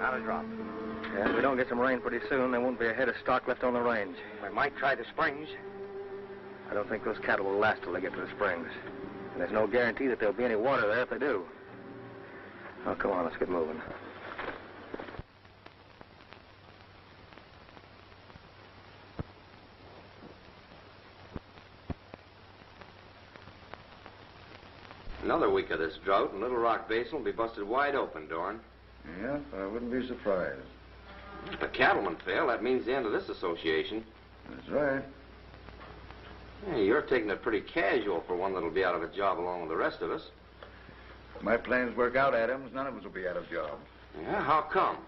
Not a drop. Yeah, if we don't get some rain pretty soon, there won't be a head of stock left on the range. We might try the springs. I don't think those cattle will last till they get to the springs. And there's no guarantee that there'll be any water there if they do. Oh, come on, let's get moving. Another week of this drought, and Little Rock Basin will be busted wide open, Dorn. Yeah, I wouldn't be surprised. If the cattlemen fail, that means the end of this association. That's right. Hey, you're taking it pretty casual for one that'll be out of a job along with the rest of us. If my plans work out, Adams, none of us will be out of job. Yeah, how come?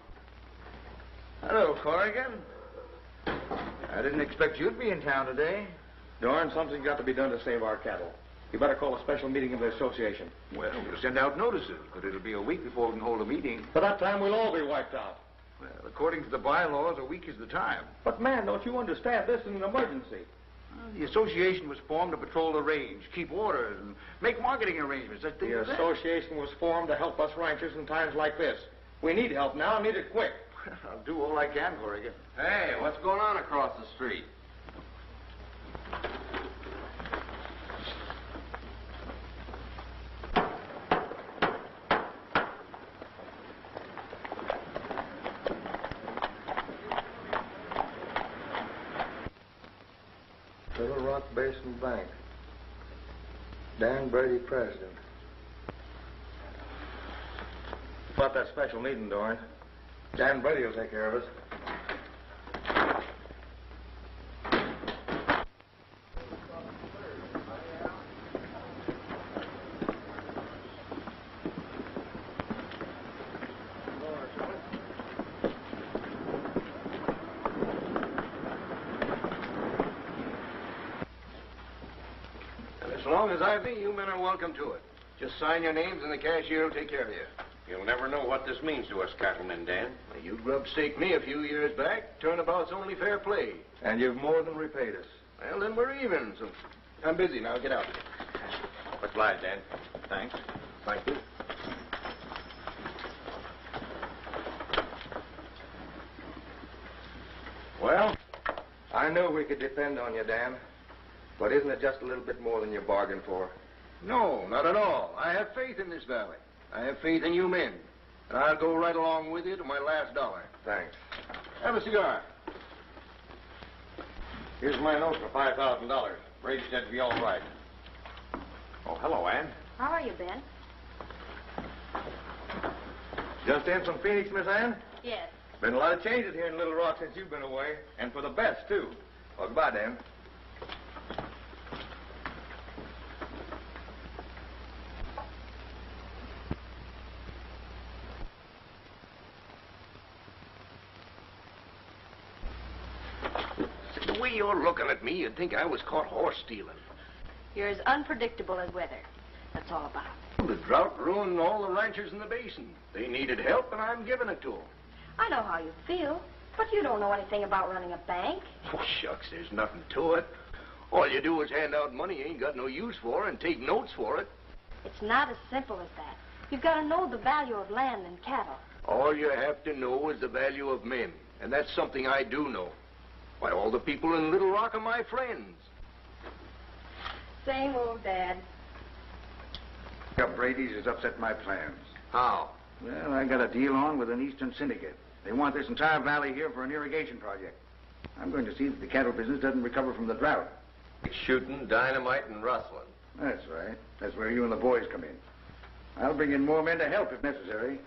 Hello, Corrigan. I didn't expect you'd be in town today. Dorn, something's got to be done to save our cattle. You better call a special meeting of the association. Well, we'll send out notices, but it'll be a week before we can hold a meeting. By that time, we'll all be wiped out. Well, according to the bylaws, a week is the time. But, man, don't you understand? This is an emergency. Well, the association was formed to patrol the range, keep orders, and make marketing arrangements. The association was formed to help us ranchers in times like this. We need help now, and need it quick. I'll do all I can, Corrigan. Hey, what's going on across the street? Little Rock Basin Bank. Dan Brady, president. About that special meeting, Dorn. Dan Brady will take care of us. As long as I be, you men are welcome to it. Just sign your names and the cashier will take care of you. You'll never know what this means to us cattlemen, Dan. You grub-staked me a few years back. Turnabout's only fair play. And you've more than repaid us. Well, then we're even, so I'm busy now. Get out. Oblige, Dan. Thanks. Thank you. Well, I knew we could depend on you, Dan. But isn't it just a little bit more than you bargained for? No, not at all. I have faith in this valley. I have faith in you men. And I'll go right along with you to my last dollar. Thanks. Have a cigar. Here's my note for $5,000. Brady said it'd be all right. Oh, hello, Ann. How are you, Ben? Just in from Phoenix, Miss Ann? Yes. Been a lot of changes here in Little Rock since you've been away. And for the best, too. Well, goodbye, Dan. The way you're looking at me, you'd think I was caught horse stealing. You're as unpredictable as weather. That's all about. The drought ruined all the ranchers in the basin. They needed help, and I'm giving it to them. I know how you feel, but you don't know anything about running a bank. Oh, shucks, there's nothing to it. All you do is hand out money you ain't got no use for and take notes for it. It's not as simple as that. You've got to know the value of land and cattle. All you have to know is the value of men, and that's something I do know. Why, all the people in Little Rock are my friends. Same old Dad. Brady's has upset my plans. How? Well, I got a deal on with an Eastern syndicate. They want this entire valley here for an irrigation project. I'm going to see that the cattle business doesn't recover from the drought. Shooting, dynamite, and rustling. That's right. That's where you and the boys come in. I'll bring in more men to help if necessary.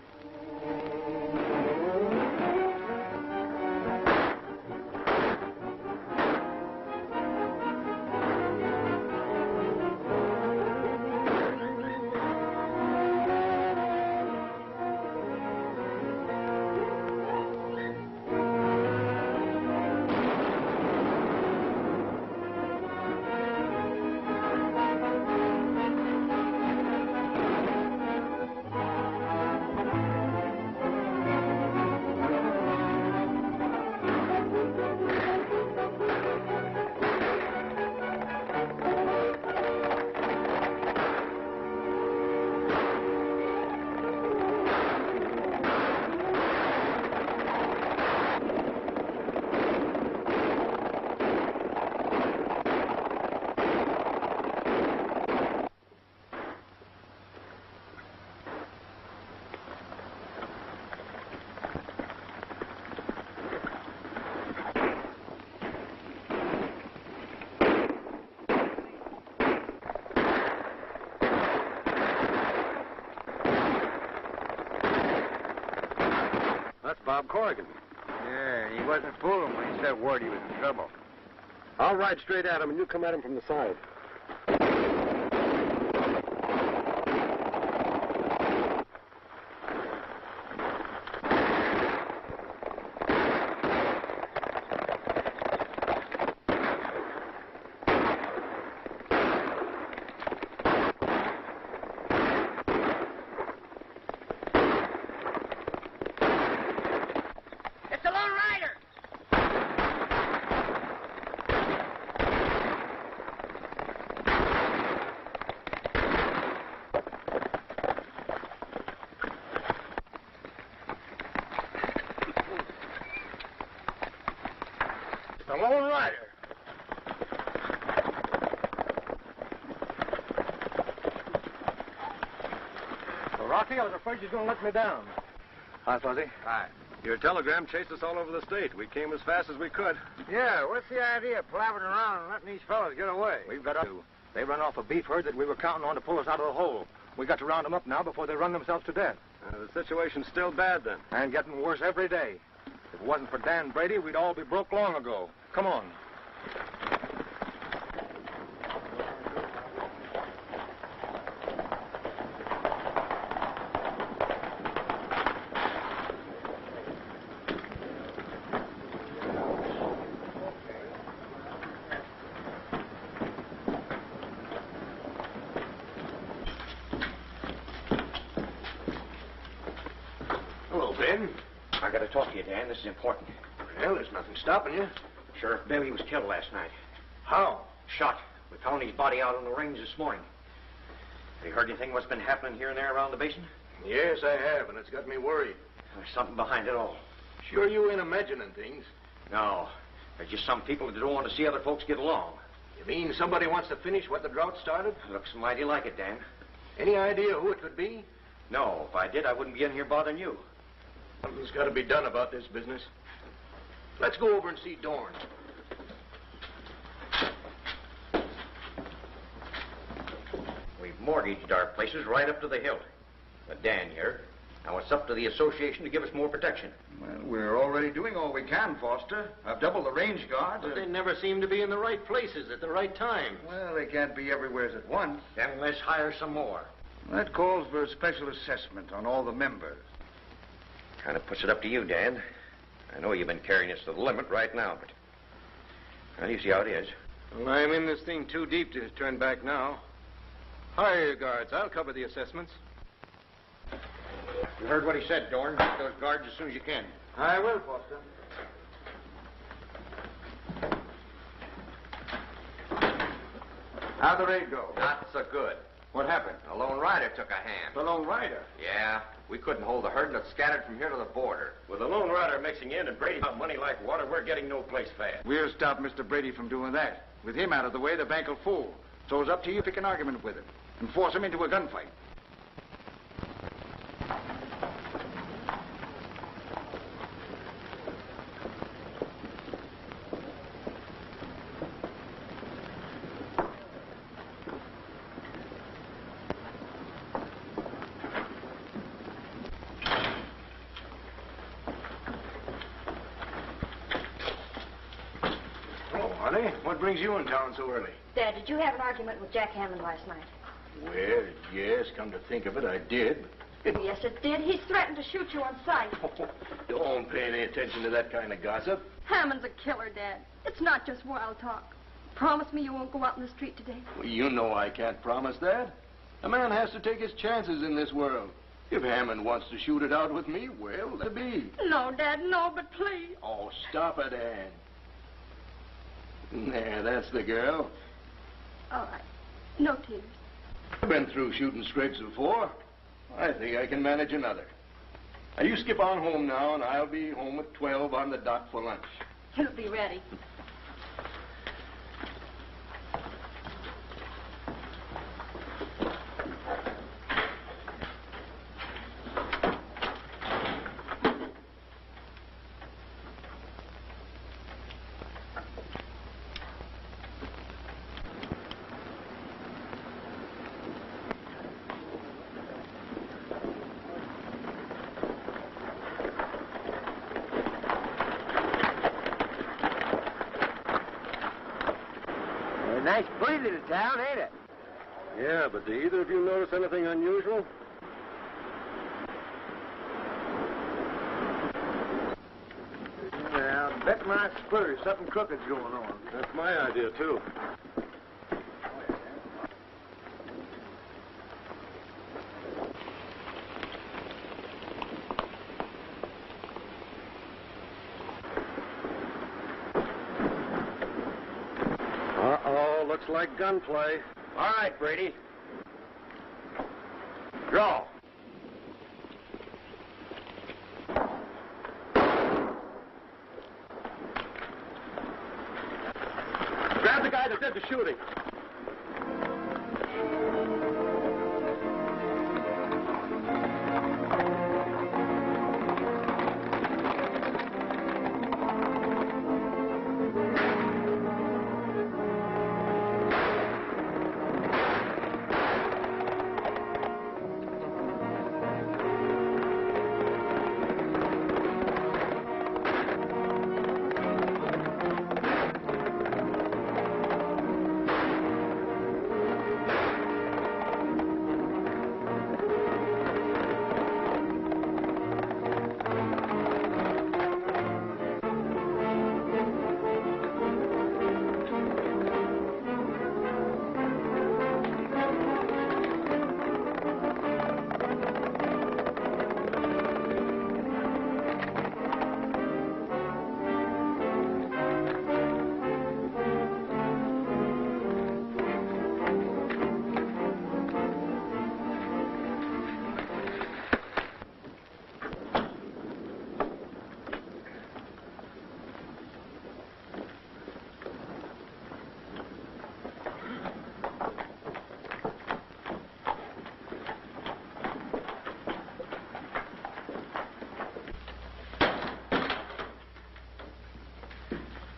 That's Bob Corrigan. Yeah, he wasn't fooling when he said word he was in trouble. I'll ride straight at him, and you come at him from the side. The Lone Rider. Well, Rocky, I was afraid you were going to let me down. Hi, Fuzzy. Hi. Your telegram chased us all over the state. We came as fast as we could. Yeah, what's the idea of palavering around and letting these fellas get away? We've got to. They run off a beef herd that we were counting on to pull us out of the hole. We got to round them up now before they run themselves to death. The situation's still bad, then. And getting worse every day. If it wasn't for Dan Brady, we'd all be broke long ago. Come on. Hello, Ben. I got to talk to you, Dan. This is important. Well, there's nothing stopping you. Sheriff Bailey was killed last night. How? Shot. We found his body out on the range this morning. Have you heard anything what's been happening here and there around the basin? Yes, I have, and it's got me worried. There's something behind it all. Sure you ain't imagining things. No. There's just some people that don't want to see other folks get along. You mean somebody wants to finish what the drought started? Looks mighty like it, Dan. Any idea who it could be? No, if I did, I wouldn't be in here bothering you. Something's got to be done about this business. Let's go over and see Dorn. We've mortgaged our places right up to the hilt. But Dan here. Now it's up to the association to give us more protection. Well, we're already doing all we can, Foster. I've doubled the range guards. But they never seem to be in the right places at the right time. Well, they can't be everywhere at once. Then let's hire some more. That calls for a special assessment on all the members. Kind of puts it up to you, Dan. I know you've been carrying us to the limit right now, but... Well, you see how it is. Well, I'm in this thing too deep to turn back now. Hire your guards. I'll cover the assessments. You heard what he said, Dorn. Get those guards as soon as you can. I will, Foster. How'd the raid go? Not so good. What happened? The Lone Rider took a hand. The Lone Rider. Yeah. We couldn't hold the herd and it scattered from here to the border. With the lone rider mixing in and Brady out money like water, we're getting no place fast. We'll stop Mr. Brady from doing that. With him out of the way, the bank will fool. So it's up to you to pick an argument with him and force him into a gunfight. Honey, what brings you in town so early? Dad, did you have an argument with Jack Hammond last night? Well, yes, come to think of it, I did. Yes, it did. He's threatened to shoot you on sight. Don't pay any attention to that kind of gossip. Hammond's a killer, Dad. It's not just wild talk. Promise me you won't go out in the street today. Well, you know I can't promise that. A man has to take his chances in this world. If Hammond wants to shoot it out with me, well, let it be. No, Dad, no, but please. Oh, stop it, Ann. There, that's the girl. All right. No tears. I've been through shooting scrapes before. I think I can manage another. Now, you skip on home now, and I'll be home at 12 on the dot for lunch. He'll be ready. Nice, pretty little town, ain't it? Yeah, but do either of you notice anything unusual? Well, I bet my spurs something crooked's going on. That's my idea, too. Uh-oh, looks like gunplay. All right, Brady. Draw. Grab the guy that did the shooting.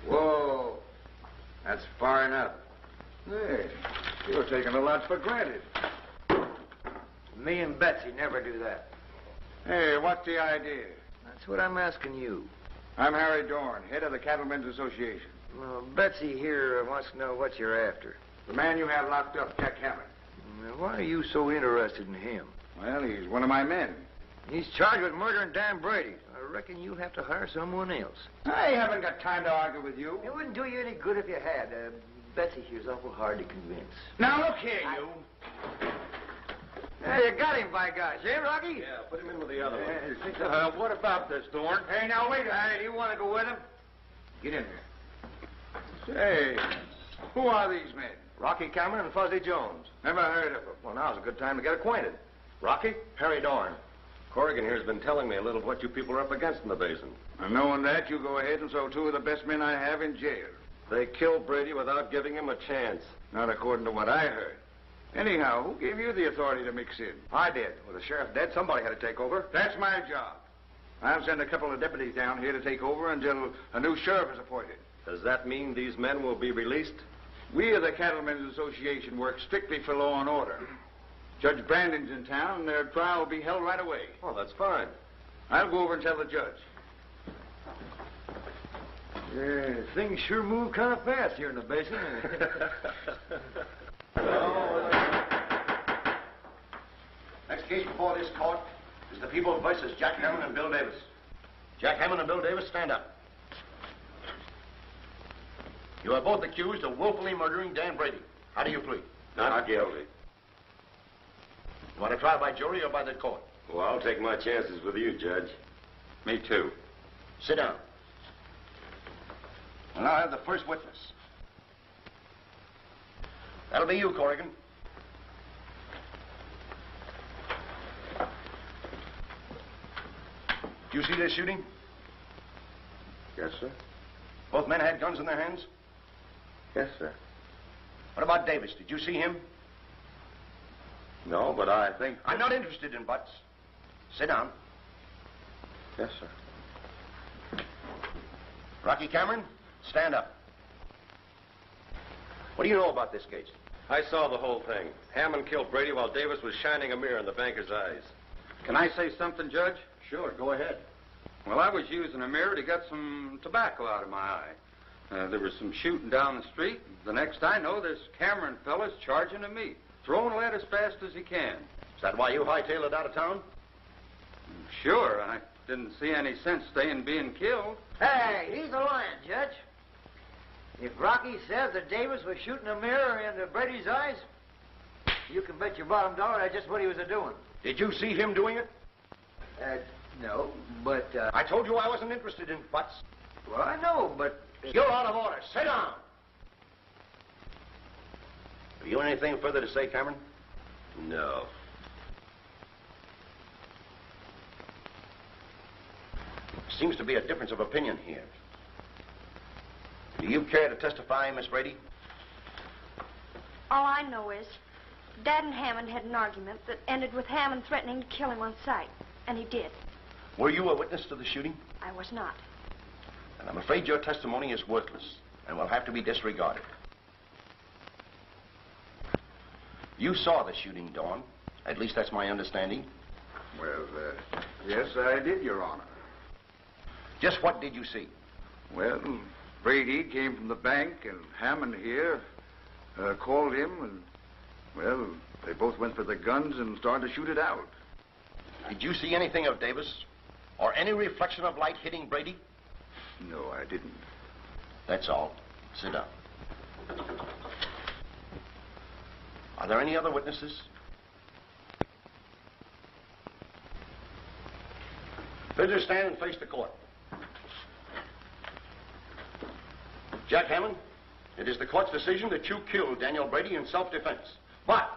Whoa. That's far enough. Hey, you're taking a lot for granted. Me and Betsy never do that. Hey, what's the idea? That's what I'm asking you. I'm Harry Dorn, head of the Cattlemen's Association. Well, Betsy here wants to know what you're after. The man you have locked up, Jack Hammond. Now, why are you so interested in him? Well, he's one of my men. He's charged with murdering Dan Brady. I reckon you'll have to hire someone else. I haven't got time to argue with you. It wouldn't do you any good if you had. Betsy here's awful hard to convince. Now, look here, you. Hey, you got him, by gosh, eh, Rocky? Yeah, put him in with the other one. What about this, Dorn? Hey, now, wait a minute. You want to go with him? Get in there. Say, who are these men? Rocky Cameron and Fuzzy Jones. Never heard of them. Well, now's a good time to get acquainted. Rocky, Harry Dorn. Corrigan here's been telling me a little of what you people are up against in the basin. And knowing that, you go ahead and throw two of the best men I have in jail. They killed Brady without giving him a chance. Not according to what I heard. Anyhow, who gave you the authority to mix in? I did. With the sheriff dead, somebody had to take over. That's my job. I'll send a couple of deputies down here to take over until a new sheriff is appointed. Does that mean these men will be released? We of the Cattlemen's Association work strictly for law and order. Judge Brandon's in town, and their trial will be held right away. Oh, that's fine. I'll go over and tell the judge. Yeah, things sure move kind of fast here in the basin. Next case before this court is the people versus Jack Hammond and Bill Davis. Jack Hammond and Bill Davis, stand up. You are both accused of willfully murdering Dan Brady. How do you plead? Not guilty. You want a trial by jury or by the court? Well, I'll take my chances with you, Judge. Me too. Sit down. Well, now I have the first witness. That'll be you, Corrigan. Did you see this shooting? Yes, sir. Both men had guns in their hands? Yes, sir. What about Davis? Did you see him? No, but I think... I'm not interested in buts. Sit down. Yes, sir. Rocky Cameron, stand up. What do you know about this case? I saw the whole thing. Hammond killed Brady while Davis was shining a mirror in the banker's eyes. Can I say something, Judge? Sure, go ahead. Well, I was using a mirror to get some tobacco out of my eye. There was some shooting down the street. The next I know, this Cameron fella's charging at me, throwing lead as fast as he can. Is that why you hightailed it out of town? Sure, I didn't see any sense staying being killed. Hey, he's a lying, Judge. If Rocky says that Davis was shooting a mirror into Brady's eyes, you can bet your bottom dollar that's just what he was a-doing. Did you see him doing it? No, but, I told you I wasn't interested in butts. Well, I know, but... You're out of order. Sit down. Have you anything further to say, Cameron? No. Seems to be a difference of opinion here. Do you care to testify, Miss Brady? All I know is Dad and Hammond had an argument that ended with Hammond threatening to kill him on sight, and he did. Were you a witness to the shooting? I was not. And I'm afraid your testimony is worthless and will have to be disregarded. You saw the shooting, Dawn. At least that's my understanding. Well, yes, I did, Your Honor. Just what did you see? Well, Brady came from the bank, and Hammond here called him, and, well, they both went for the guns and started to shoot it out. Did you see anything of Davis? Or any reflection of light hitting Brady? No, I didn't. That's all. Sit down. Are there any other witnesses? Visitors, stand and face the court. Jack Hammond, it is the court's decision that you killed Daniel Brady in self-defense. But,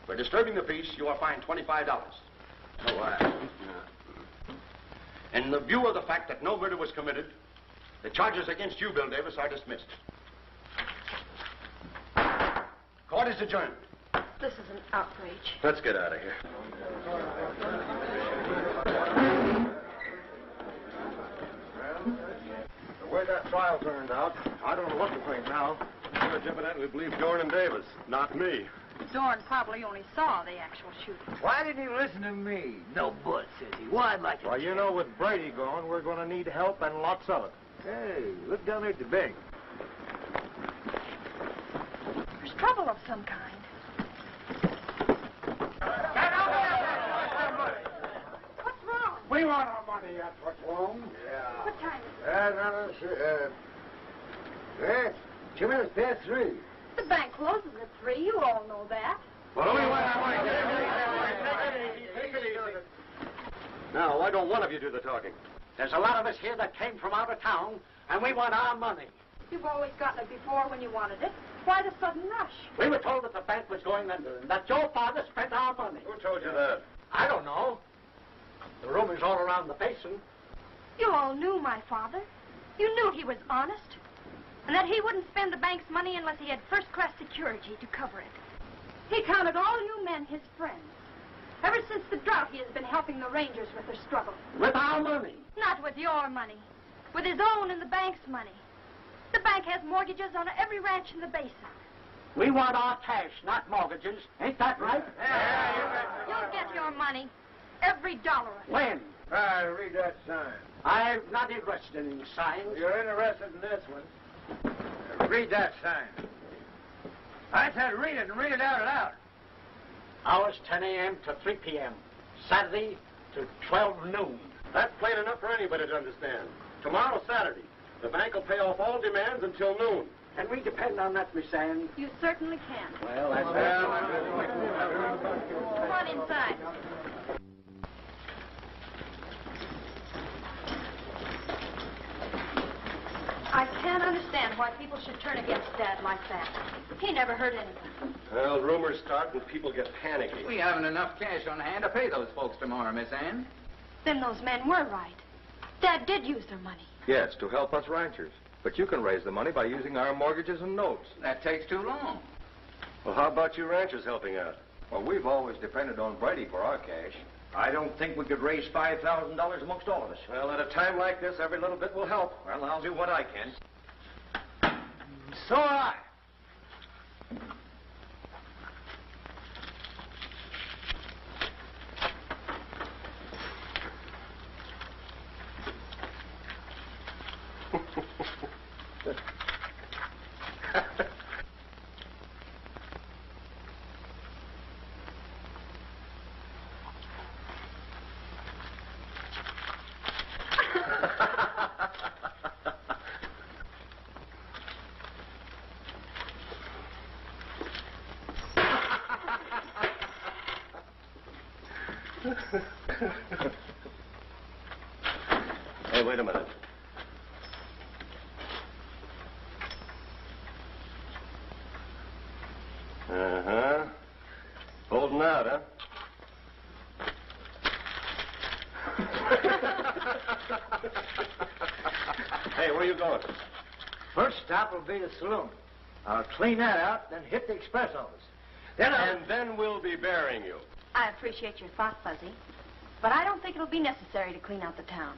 for disturbing the peace, you are fined $25. Oh, wow. In the view of the fact that no murder was committed, the charges against you, Bill Davis, are dismissed. Court is adjourned. This is an outrage. Let's get out of here. The way that trial turned out, I don't know what to think now. Judge evidently believed Dorn and Davis, not me. Dorn probably only saw the actual shooting. Why didn't he listen to me? No but, says he. Why, I'd like to... Well, you know, with Brady gone, we're going to need help and lots of it. Hey, look down there at the bank. There's trouble of some kind. What's wrong? We want our money, that's what's wrong. Yeah. What time is it? Hey, 2 minutes past 3. The bank closes at 3. You all know that. Well, we want our money. Take it easy. Now, why don't one of you do the talking? There's a lot of us here that came from out of town, and we want our money. You've always gotten it before when you wanted it. Why the sudden rush? We were told that the bank was going under, and that your father spent our money. Who told you that? I don't know. The rumors all around the basin. You all knew my father. You knew he was honest. And that he wouldn't spend the bank's money unless he had first-class security to cover it. He counted all you men his friends. Ever since the drought, he has been helping the Rangers with their struggle. With our money. Not with your money. With his own and the bank's money. The bank has mortgages on every ranch in the basin. We want our cash, not mortgages. Ain't that right? You'll get your money. Every dollar of it. When? Read that sign. I'm not interested in signs. You're interested in this one. Read that sign. I said read it and read it out loud. Hours 10 a.m. to 3 p.m. Saturday to 12 noon. That's plain enough for anybody to understand. Tomorrow, Saturday, the bank will pay off all demands until noon. Can we depend on that, Miss Ann? You certainly can. Well, that's Come on inside. I can't understand why people should turn against Dad like that. He never hurt anyone. Well, rumors start when people get panicky. We haven't enough cash on hand to pay those folks tomorrow, Miss Ann. Then those men were right. Dad did use their money. Yes, to help us ranchers. But you can raise the money by using our mortgages and notes. That takes too long. Well, how about you ranchers helping out? Well, we've always depended on Brady for our cash. I don't think we could raise $5,000 amongst all of us. Well, at a time like this, every little bit will help. Well, I'll do what I can. So will I. Hey, wait a minute. Uh-huh. Holding out, huh? Hey, where are you going? First stop will be the saloon. I'll clean that out, then hit the express office. Then we'll be burying you. I appreciate your thought, Fuzzy. But I don't think it'll be necessary to clean out the town.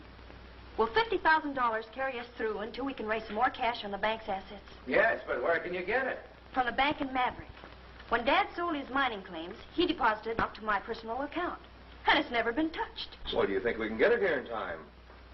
Will $50,000 carry us through until we can raise some more cash on the bank's assets? Yes, but where can you get it? From the bank in Maverick. When Dad sold his mining claims, he deposited it up to my personal account. And it's never been touched. So do you think we can get it here in time?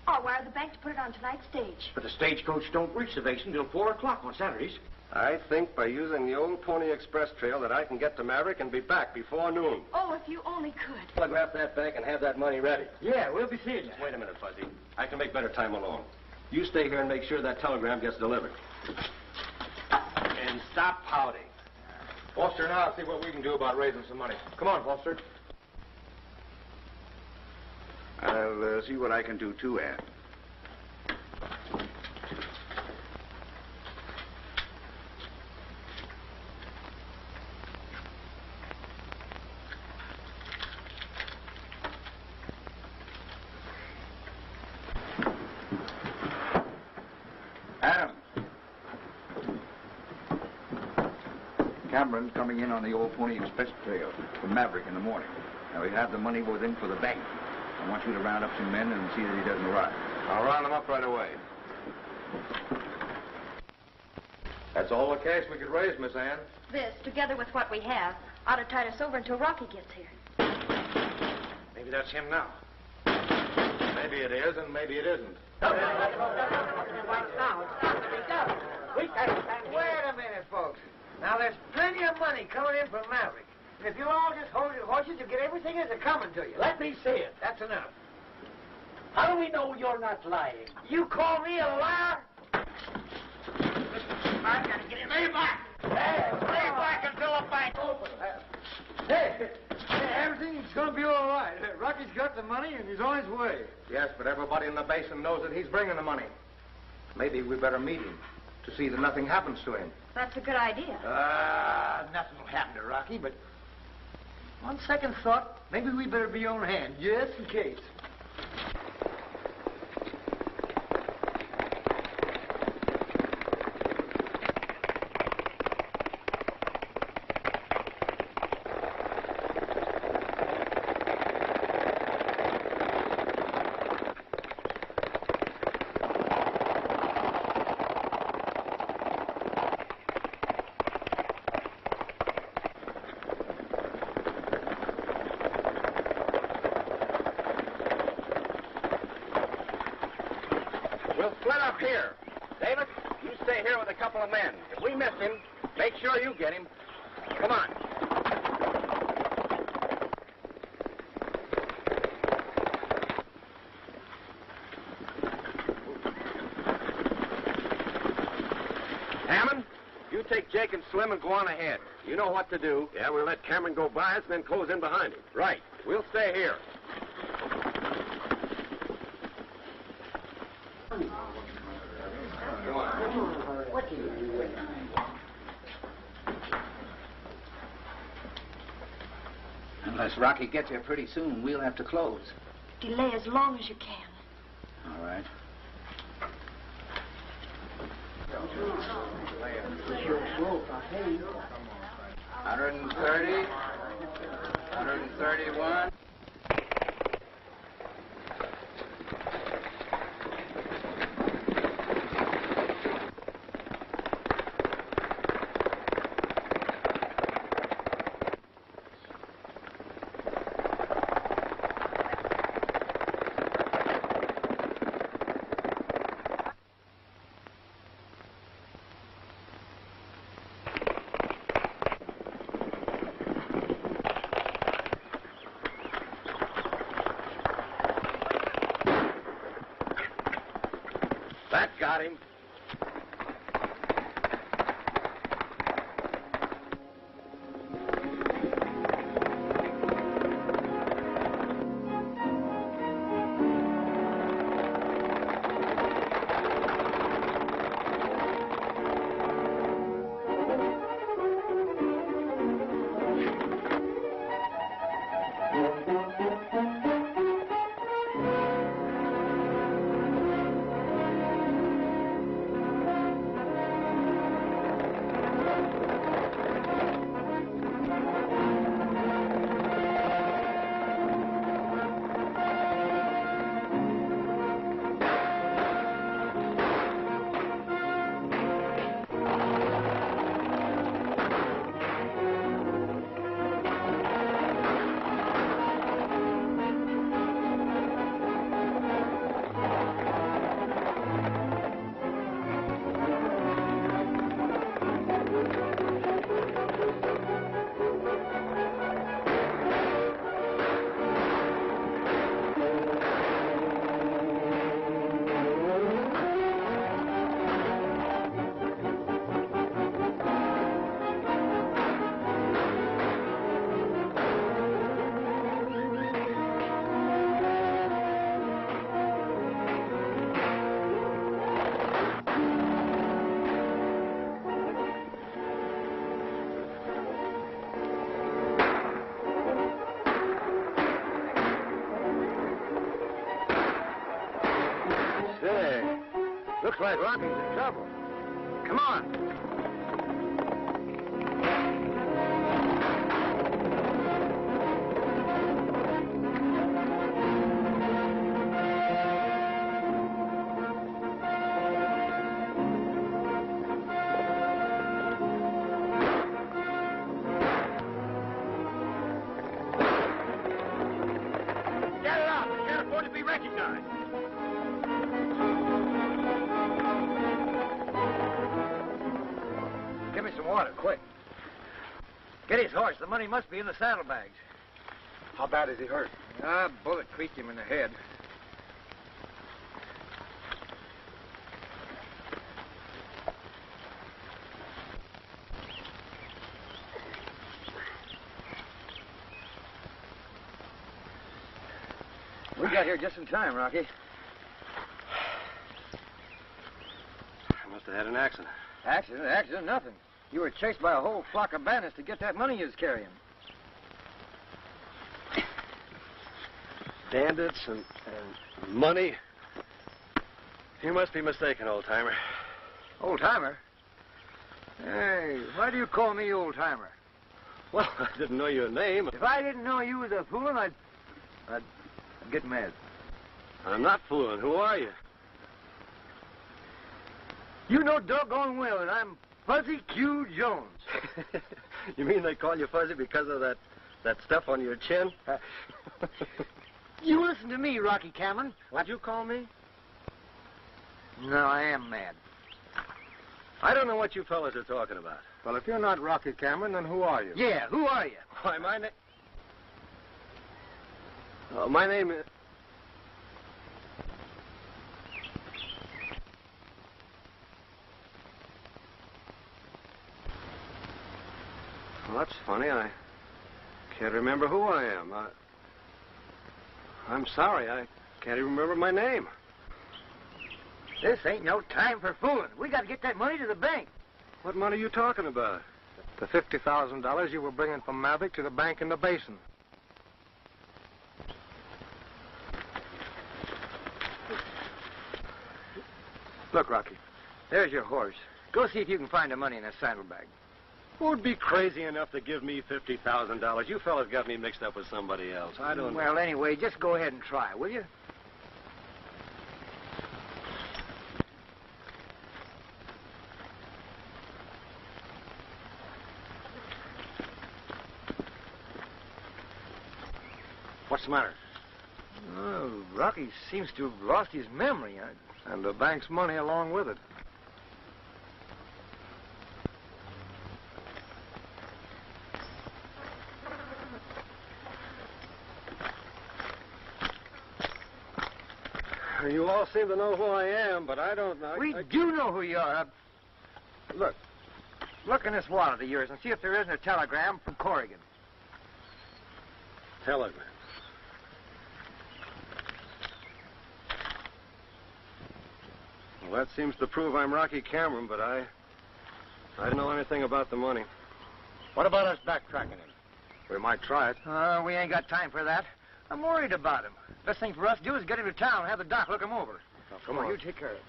I'll wire the bank to put it on tonight's stage. But the stagecoach don't reach the basin till 4 o'clock on Saturdays. I think by using the old Pony Express trail that I can get to Maverick and be back before noon. Oh, if you only could. Telegraph that bank and have that money ready. Yeah, we'll be seeing you. Wait a minute, Fuzzy. I can make better time alone. You stay here and make sure that telegram gets delivered. And stop pouting. Foster and I'll see what we can do about raising some money. Come on, Foster. I'll see what I can do too, Ann. Adam. Cameron's coming in on the old Pony Express trail from Maverick in the morning. Now, we have the money within for the bank. I want you to round up some men and see that he doesn't arrive. I'll round them up right away. That's all the cash we could raise, Miss Ann. This, together with what we have, ought to tide us over until Rocky gets here. Maybe that's him now. Maybe it is, and maybe it isn't. Wait a minute, folks. Now, there's plenty of money coming in from Maverick. And if you'll all just hold your horses, you'll get everything that's coming to you. Let me see it. That's enough. How do we know you're not lying? You call me a liar? I gotta get in. Lay back! Lay back until the bank opens. Hey, everything's going to be all right. Rocky's got the money and he's on his way. Yes, but everybody in the basin knows that he's bringing the money. Maybe we better meet him to see that nothing happens to him. That's a good idea. Nothing will happen to Rocky, but on second thought, maybe we better be on hand, just in case. split up here. David, you stay here with a couple of men. If we miss him, make sure you get him. Come on. Hammond, you take Jake and Slim and go on ahead. You know what to do. Yeah, we'll let Cameron go by us and then close in behind him. Right. We'll stay here. Unless Rocky gets here pretty soon, we'll have to close. Delay as long as you can. All right. $130, $131. That got him. Looks like Rocky's in trouble. Come on. Get it out. We can't afford to be recognized. Give me some water, quick. Get his horse. The money must be in the saddlebags. How bad is he hurt? A bullet creased him in the head. We got here just in time, Rocky. I must have had an accident. Accident? Accident? Nothing. You were chased by a whole flock of bandits to get that money you was carrying. Bandits and money? You must be mistaken, old-timer. Old-timer? Hey, why do you call me old-timer? Well, I didn't know your name. If I didn't know you was a foolin', I'd get mad. I'm not fooling. Who are you? You know doggone well that I'm Fuzzy Q. Jones. You mean they call you Fuzzy because of that stuff on your chin? You listen to me, Rocky Cameron. What'd you call me? No, I am mad. I don't know what you fellas are talking about. Well, if you're not Rocky Cameron, then who are you? Yeah, who are you? Why, my name is... Well, that's funny. I can't remember who I am. I'm sorry. I can't even remember my name. This ain't no time for fooling. We got to get that money to the bank. What money are you talking about? The $50,000 you were bringing from Mavic to the bank in the basin. Look, Rocky, there's your horse. Go see if you can find the money in that saddlebag. Who would be crazy enough to give me $50,000? You fellas got me mixed up with somebody else. I don't... Well, anyway, just go ahead and try, will you? What's the matter? Oh, Rocky seems to have lost his memory. And the bank's money along with it. You all seem to know who I am, but I don't know. We do know who you are. Look in this wallet of yours and see if there isn't a telegram from Corrigan. Telegram. Well, that seems to prove I'm Rocky Cameron, but I don't know anything about the money. What about us backtracking him? We might try it. We ain't got time for that. I'm worried about him. Best thing for us to do is get him to town and have the doc look him over. Come on. You take care of it.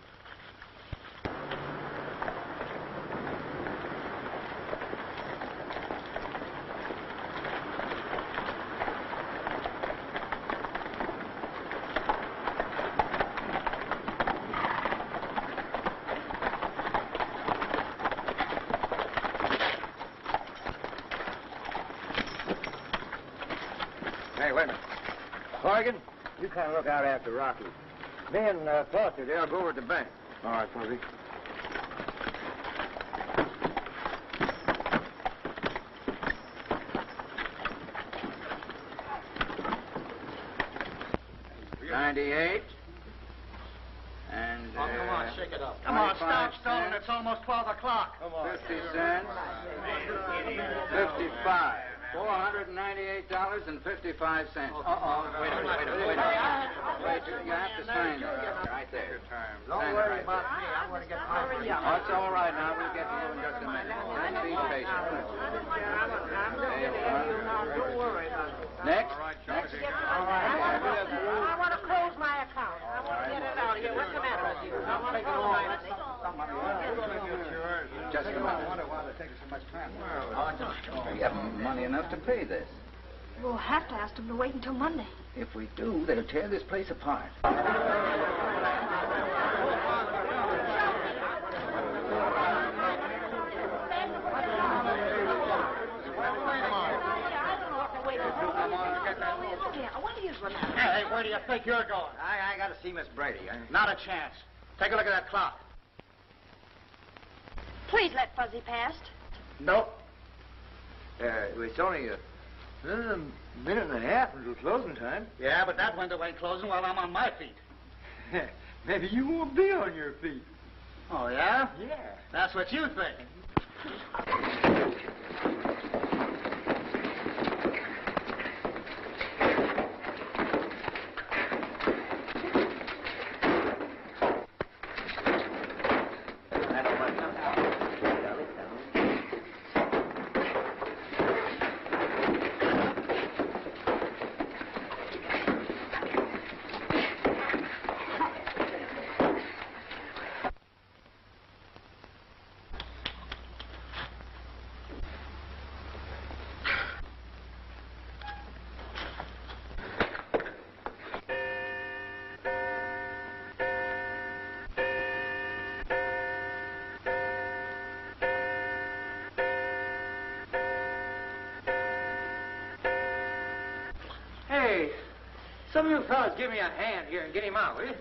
Hey, wait a minute. Corrigan, you kind of look out after Rocky. Me and Foster, they'll go over to the bank. All right, Fuzzy. $98. And, Oh, come on, shake it up. Come on, stop stalling. It's almost 12 o'clock. Come on. 50 cents. 55. $498.55. Wait a minute. Wait, you have to sign that right there. Don't worry about me. I'm going to get my money. Oh, it's all right now. We'll get to you in just a minute. Just be patient. Don't worry. Next. I want to close my account. I want to get it out of here. What's the matter with you? I want to close my account. Just a minute. We haven't money enough to pay this. We'll have to ask them to wait until Monday. If we do, they'll tear this place apart. Hey, where do you think you're going? I got to see Miss Brady. Not a chance. Take a look at that clock. Please let Fuzzy past. Nope. It's only a minute and a half until closing time. Yeah, but that window ain't closing while I'm on my feet. Maybe you won't be on your feet. Oh, yeah? Yeah. That's what you think. Some of you fellas give me a hand here and get him out, will you?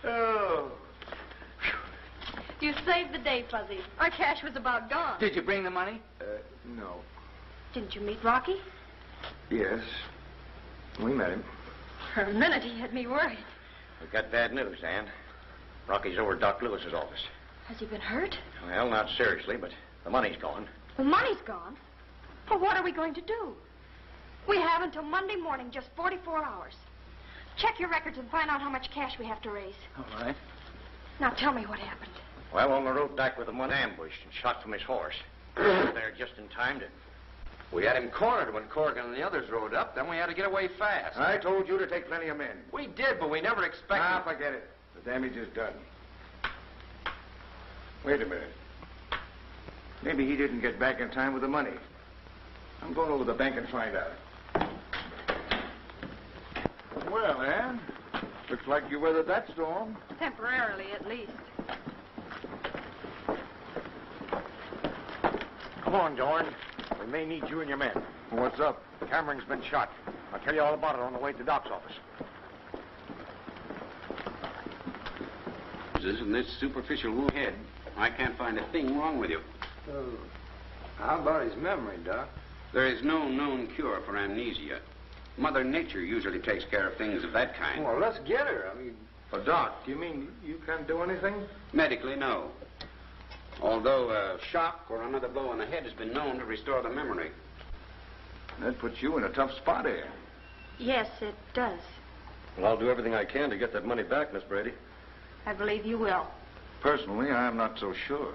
Oh. You saved the day, Fuzzy. Our cash was about gone. Did you bring the money? No. Didn't you meet Rocky? Yes. We met him. For a minute, he had me worried. We've got bad news, Ann. Rocky's over at Doc Lewis's office. Has he been hurt? Well, not seriously, but the money's gone. The money's gone. Well, what are we going to do? We have until Monday morning, just 44 hours. Check your records and find out how much cash we have to raise. All right. Now tell me what happened. Well, on the road back with the one ambushed and shot from his horse. There just in time to... We had him cornered when Corrigan and the others rode up. Then we had to get away fast. I told you to take plenty of men. We did, but we never expected... Ah, forget it. The damage is done. Wait a minute. Maybe he didn't get back in time with the money. I'm going over to the bank and find out. Well, Ann, looks like you weathered that storm. Temporarily, at least. Come on, Dorn. We may need you and your men. What's up? Cameron's been shot. I'll tell you all about it on the way to Doc's office. In this superficial wound head, I can't find a thing wrong with you. How about his memory, Doc? There is no known cure for amnesia. Mother Nature usually takes care of things of that kind. Well, let's get her. I mean... Well, Doc, do you mean you can't do anything? Medically, no. Although a shock or another blow on the head has been known to restore the memory. That puts you in a tough spot here. Yes, it does. Well, I'll do everything I can to get that money back, Miss Brady. I believe you will. Personally, I'm not so sure.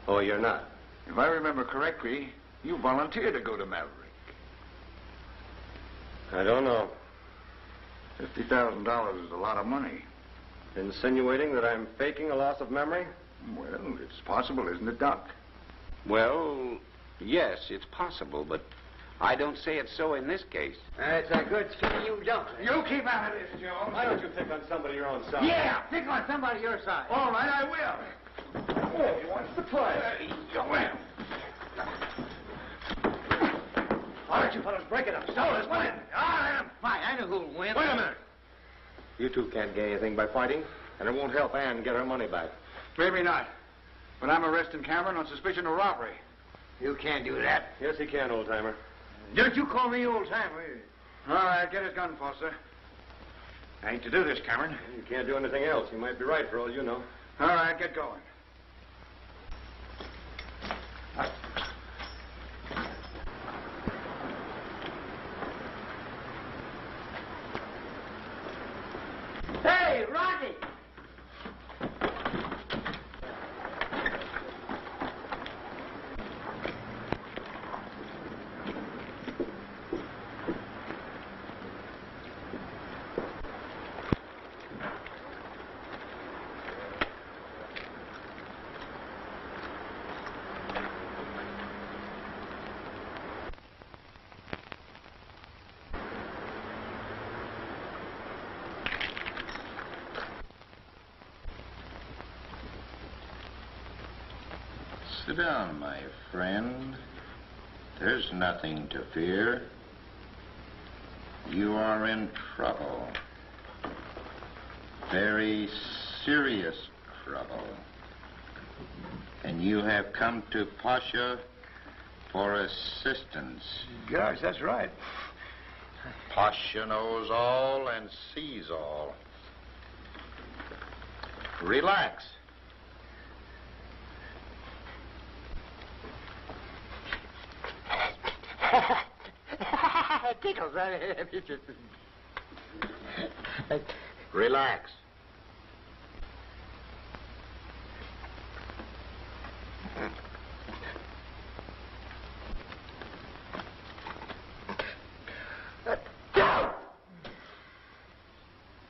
Oh, you're not? If I remember correctly, you volunteered to go to Maverick. I don't know. $50,000 is a lot of money. Insinuating that I'm faking a loss of memory? Well, it's possible, isn't it, Doc? Well, yes, it's possible, but I don't say it's so in this case. It's a good thing you don't. You keep out of this, Jones. Why don't you pick on somebody your own size? Yeah, pick on somebody your side. All right, I will. Oh, he wants to play. Well. Why don't you fellas break it up? So let's win. Fine, I know who'll win. Wait a minute. You two can't gain anything by fighting, and it won't help Ann get her money back. Maybe not. But I'm arresting Cameron on suspicion of robbery. You can't do that. Yes, he can, old-timer. Don't you call me old-timer. All right, get his gun, Foster. I hate to do this, Cameron. You can't do anything else. You might be right for all you know. All right, get going. Hey, Rocky! Sit down, my friend. There's nothing to fear. You are in trouble. Very serious trouble. And you have come to Pasha for assistance. Gosh, that's right. Pasha knows all and sees all. Relax. Tickles. Relax.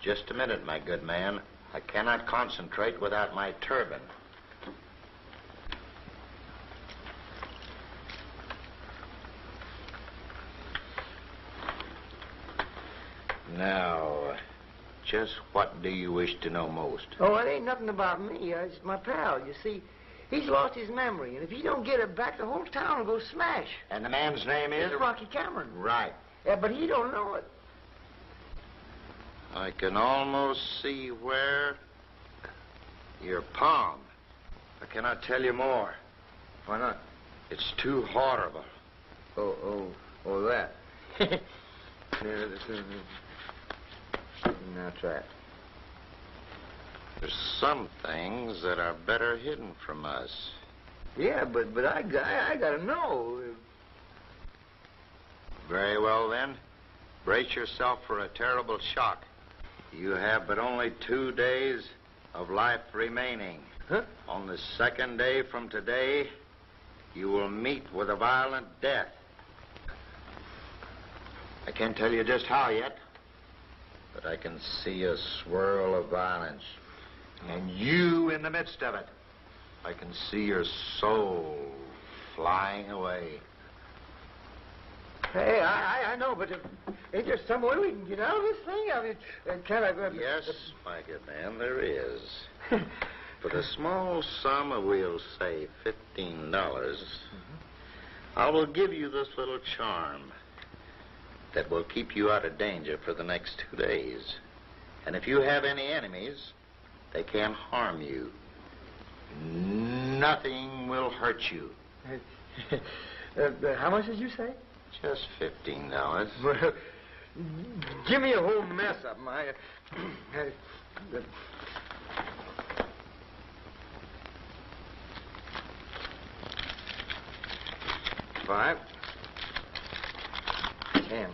Just a minute, my good man. I cannot concentrate without my turban. Now, just what do you wish to know most? Oh, it ain't nothing about me. It's my pal. You see, He's lost his memory, and if he don't get it back, the whole town will go smash. And the man's name is? It's Rocky Cameron. Right. Yeah, but he don't know it. I can almost see where your palm. I cannot tell you more. Why not? It's too horrible. Oh, that. Now try it. There's some things that are better hidden from us. Yeah, but I gotta know. Very well, then. Brace yourself for a terrible shock. You have but only 2 days of life remaining. Huh? On the second day from today, you will meet with a violent death. I can't tell you just how yet, but I can see a swirl of violence. And you in the midst of it. I can see your soul flying away. Hey, I know, but is there some way we can get out of this thing? I mean, can I... Yes, my good man, there is. For the small sum of, we'll say, $15, I will give you this little charm that will keep you out of danger for the next 2 days. And if you have any enemies, they can't harm you. Nothing will hurt you. How much did you say? Just $15. Well, give me a whole mess of them. 5, 10.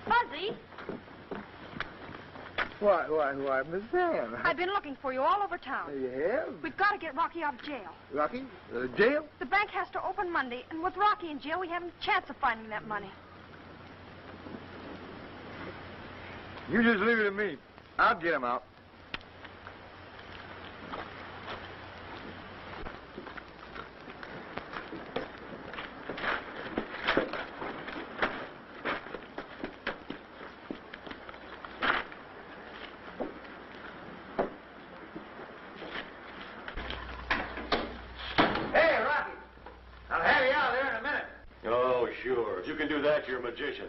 Fuzzy, Why, Miss Ann. I've been looking for you all over town. You have? We've got to get Rocky out of jail. Rocky? Jail? The bank has to open Monday, and with Rocky in jail, we haven't a chance of finding that money. You just leave it to me. I'll get him out. Hey, Rocky. I'll have you out there in a minute. Oh, sure. If you can do that, you're a magician.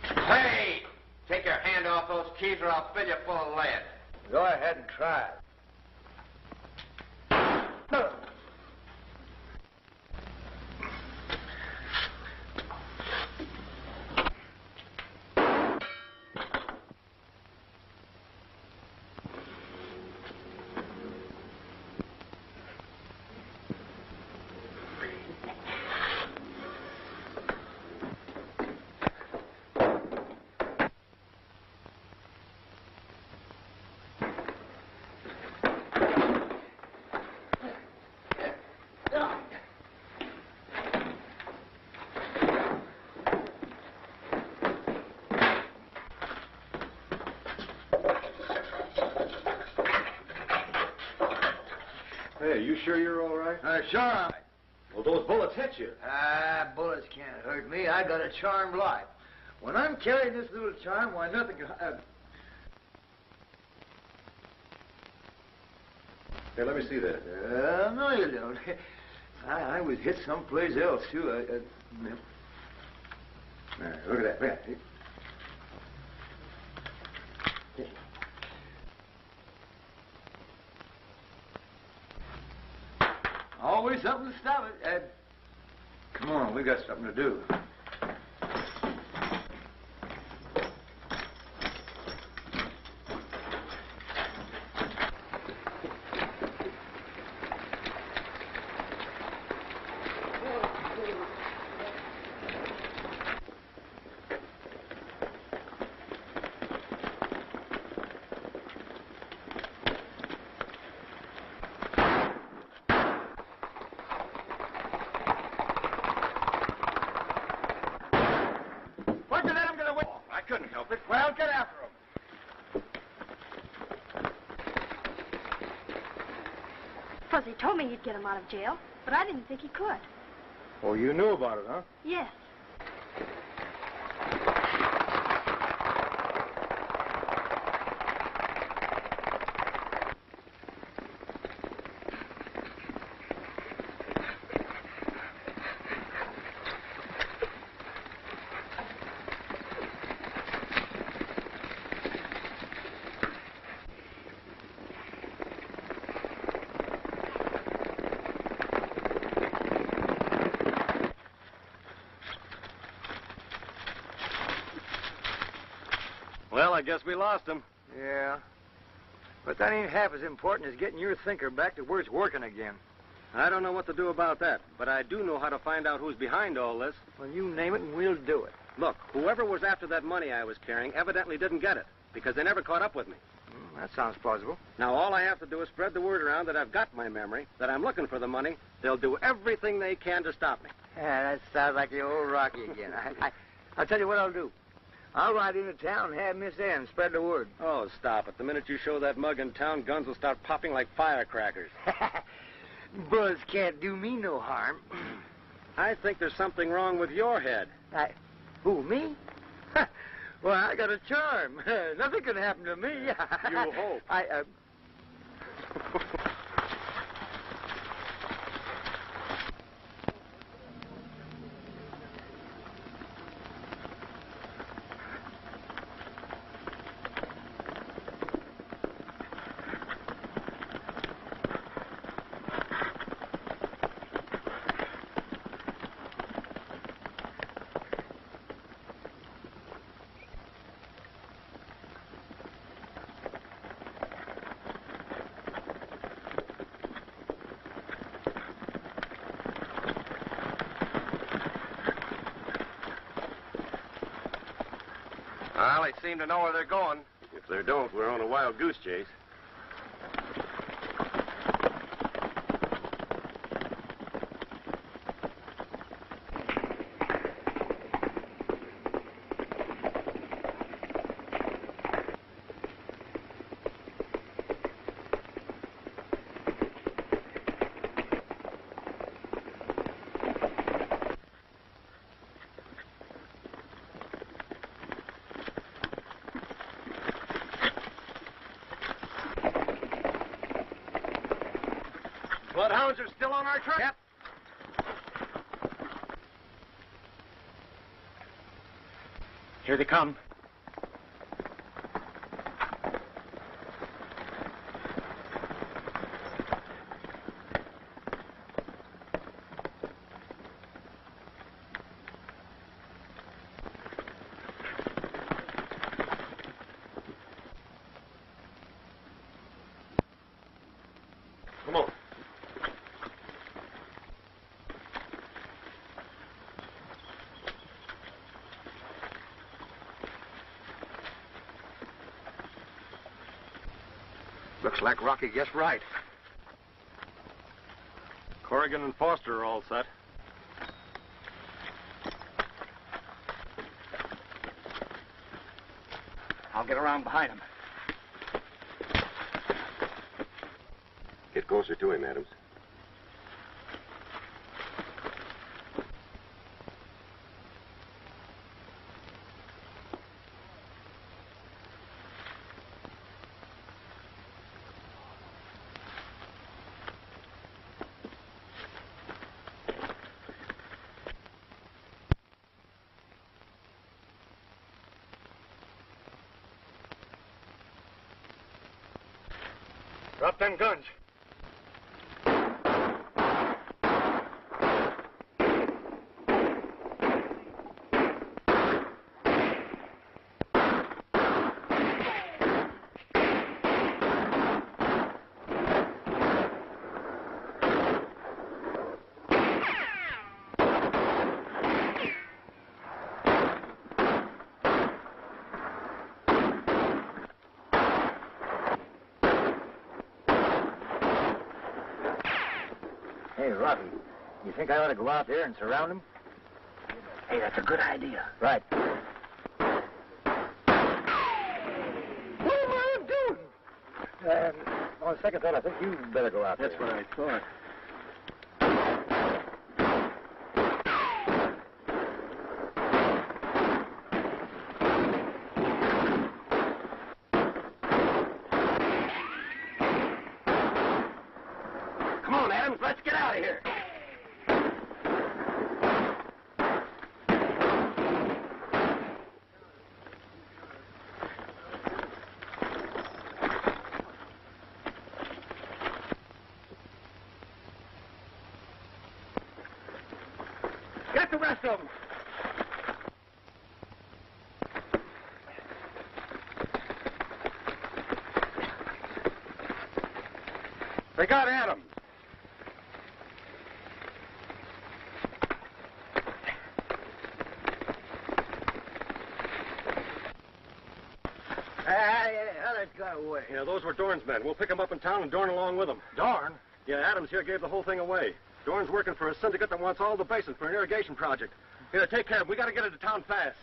Hey! Take your hand off those keys or I'll fill you full of lead. Go ahead and try it. Hey, you sure you're all right? Sure am. Well, those bullets hit you. Bullets can't hurt me. I got a charmed life. When I'm carrying this little charm, why, nothing can... Here, let me see that. No, you don't. I was hit someplace else, too. Look at that. Look at that. Always something to stop it. Come on, we got something to do. Couldn't help it. Well, get after him. Fuzzy told me he'd get him out of jail, but I didn't think he could. Oh, you knew about it, huh? Yes. Well, I guess we lost him. Yeah. But that ain't half as important as getting your thinker back to where it's working again. I don't know what to do about that, but I do know how to find out who's behind all this. Well, you name it and we'll do it. Look, whoever was after that money I was carrying evidently didn't get it, because they never caught up with me. That sounds plausible. Now, all I have to do is spread the word around that I've got my memory, that I'm looking for the money. They'll do everything they can to stop me. Yeah, that sounds like the old Rocky again. I'll tell you what I'll do. I'll ride into town and have Miss Ann spread the word. Oh, stop it. The minute you show that mug in town, guns will start popping like firecrackers. Buzz can't do me no harm. I think there's something wrong with your head. Who, me? Well, I got a charm. Nothing can happen to me. You hope. Well, they seem to know where they're going. If they don't, we're on a wild goose chase. Bloodhounds are still on our trail? Yep. Here they come. Come on. Looks like Rocky guessed right. Corrigan and Foster are all set. I'll get around behind him. Get closer to him, Adams. Drop them guns. Hey, Rocky, you think I ought to go out there and surround him? Hey, that's a good idea. Right. What am I doing? On second thought, I think you better go out there. That's what I thought. Come on, Adams, let's get out of here. Get the rest of them. They got Adams. Let's go away. Yeah, those were Dorn's men. We'll pick them up in town and Dorn along with them. Dorn? Yeah, Adams here gave the whole thing away. Dorn's working for a syndicate that wants all the basin for an irrigation project. Here, take care of him. We got to get into town fast.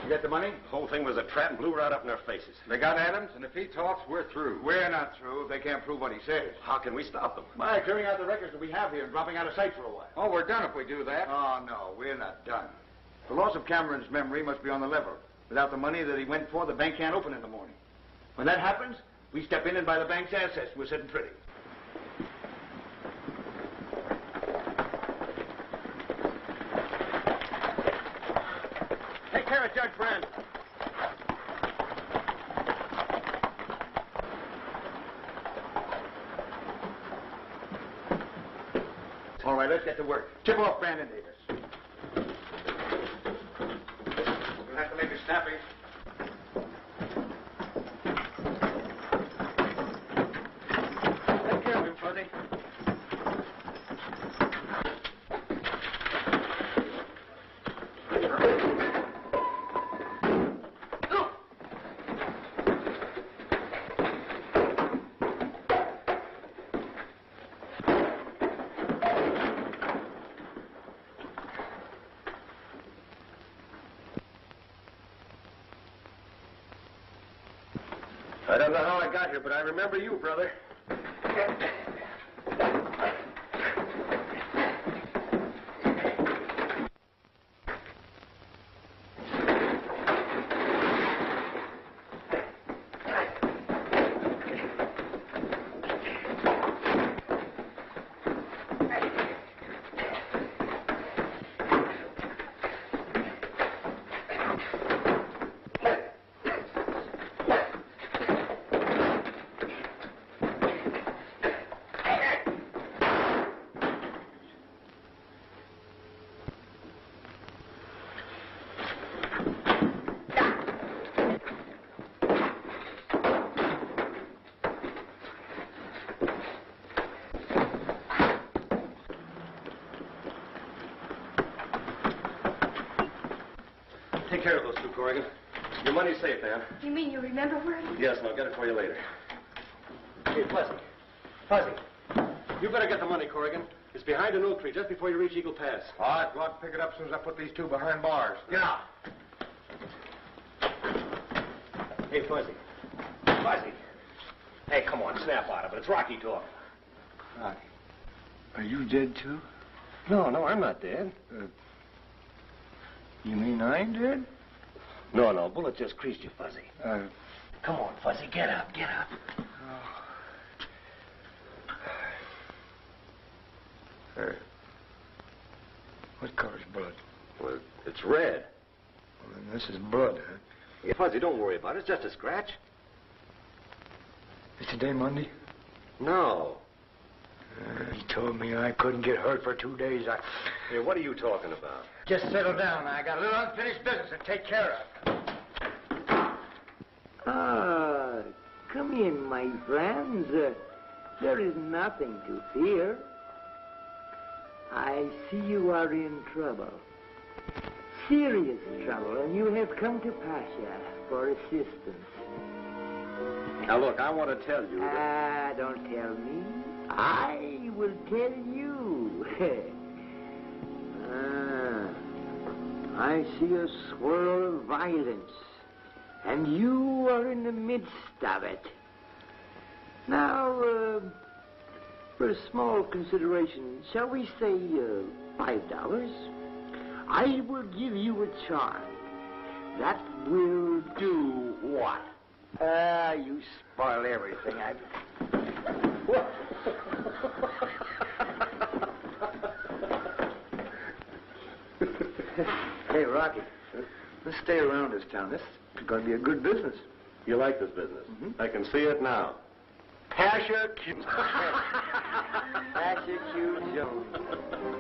You get the money? The whole thing was a trap and blew right up in their faces. They got Adams, and if he talks, we're through. We're not through. They can't prove what he says. How can we stop them? By clearing out the records that we have here and dropping out of sight for a while. Oh, we're done if we do that. Oh, no, we're not done. The loss of Cameron's memory must be on the level. Without the money that he went for, the bank can't open in the morning. When that happens, we step in and buy the bank's assets. We're sitting pretty. Take care of Judge Brand. All right, let's get to work. Tip off Brandon Davis. We'll have to make it snappy. Take care of him, Fuzzy. I don't know how I got here, but I remember you, brother. Take care of those two, Corrigan. Your money's safe, Ann. You mean you remember where it is? Yes, and I'll get it for you later. Hey, Fuzzy. Fuzzy. You better get the money, Corrigan. It's behind an oak tree just before you reach Eagle Pass. All right, go out and pick it up as soon as I put these two behind bars. Get out. Hey, Fuzzy. Fuzzy. Hey, come on, snap out of it. It's Rocky talking. Rocky. Are you dead, too? No, I'm not dead. You mean I'm dead? No, bullet just creased you, Fuzzy. Come on, Fuzzy, get up, get up. What color's blood? Well, it's red. Well, then this is blood, huh? Yeah, Fuzzy, don't worry about it. It's just a scratch. Is today Monday? No. He told me I couldn't get hurt for 2 days. Hey, what are you talking about? Just settle down. I got a little unfinished business to take care of. Ah, come in, my friends. There is nothing to fear. I see you are in trouble. Serious trouble, and you have come to Pasha for assistance. Now, look, I want to tell you that... Don't tell me. I will tell you. I see a swirl of violence, and you are in the midst of it. Now, for a small consideration, shall we say $5? I will give you a charm. That will do what? You spoil everything. Hey, Rocky, let's stay around this town. This is going to be a good business. You like this business? I can see it now. Asher Q. Asher Q. Jones.